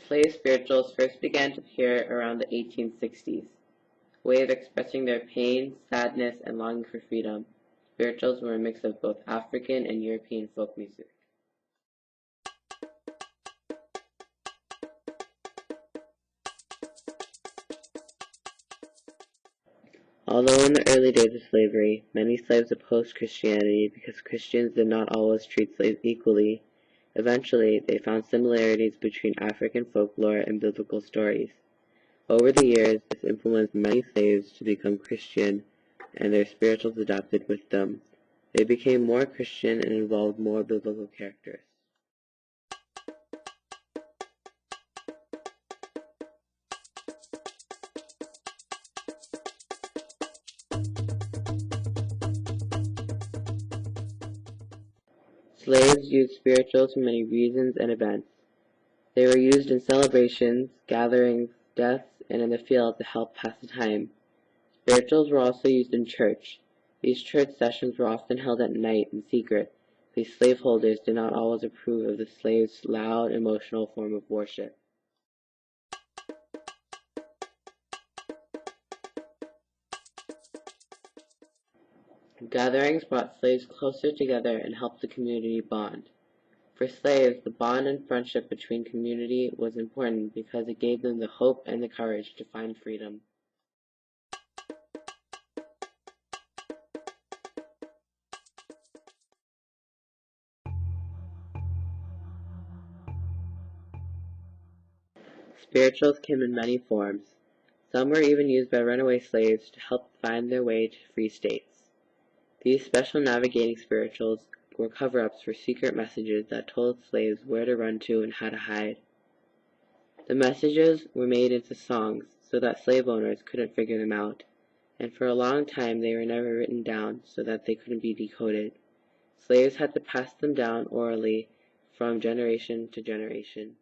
Slave spirituals first began to appear around the 1860s. A way of expressing their pain, sadness, and longing for freedom, spirituals were a mix of both African and European folk music. Although in the early days of slavery, many slaves opposed Christianity because Christians did not always treat slaves equally, eventually they found similarities between African folklore and biblical stories. Over the years, this influenced many slaves to become Christian, and their spirituals adapted with them. They became more Christian and involved more biblical characters. Slaves used spirituals for many reasons and events. They were used in celebrations, gatherings, deaths, and in the field to help pass the time. Spirituals were also used in church. These church sessions were often held at night in secret. These slaveholders did not always approve of the slaves' loud, emotional form of worship. Gatherings brought slaves closer together and helped the community bond. For slaves, the bond and friendship between community was important because it gave them the hope and the courage to find freedom. Spirituals came in many forms. Some were even used by runaway slaves to help find their way to free states. These special navigating spirituals were cover-ups for secret messages that told slaves where to run to and how to hide. The messages were made into songs so that slave owners couldn't figure them out, and for a long time they were never written down so that they couldn't be decoded. Slaves had to pass them down orally from generation to generation.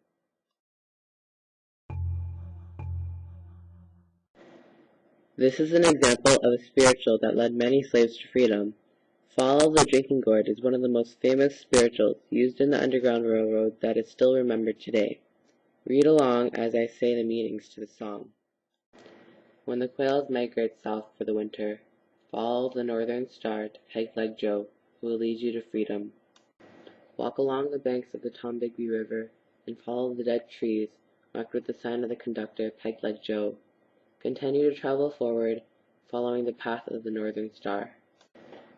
This is an example of a spiritual that led many slaves to freedom. Follow the Drinking Gourd is one of the most famous spirituals used in the Underground Railroad that is still remembered today. Read along as I say the meanings to the song. When the quails migrate south for the winter, follow the northern star to Peg-Leg Joe, who will lead you to freedom. Walk along the banks of the Tombigbee River and follow the dead trees marked with the sign of the conductor, Peg-Leg Joe. Continue to travel forward, following the path of the northern star.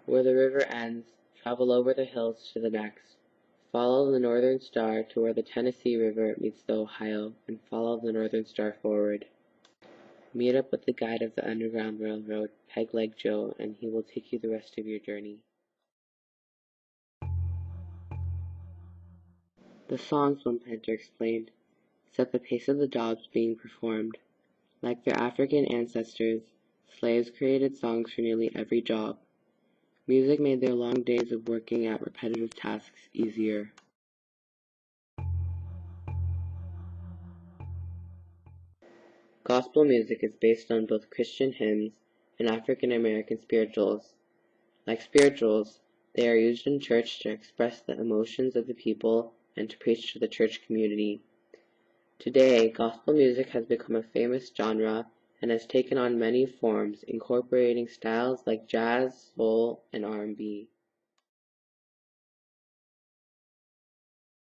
Where the river ends, travel over the hills to the next. Follow the northern star to where the Tennessee River meets the Ohio, and follow the northern star forward. Meet up with the guide of the Underground Railroad, Peg-Leg Joe, and he will take you the rest of your journey. The songs, one planter explained, set the pace of the jobs being performed. Like their African ancestors, slaves created songs for nearly every job. Music made their long days of working at repetitive tasks easier. Gospel music is based on both Christian hymns and African American spirituals. Like spirituals, they are used in church to express the emotions of the people and to preach to the church community. Today, gospel music has become a famous genre and has taken on many forms, incorporating styles like jazz, soul, and R&B.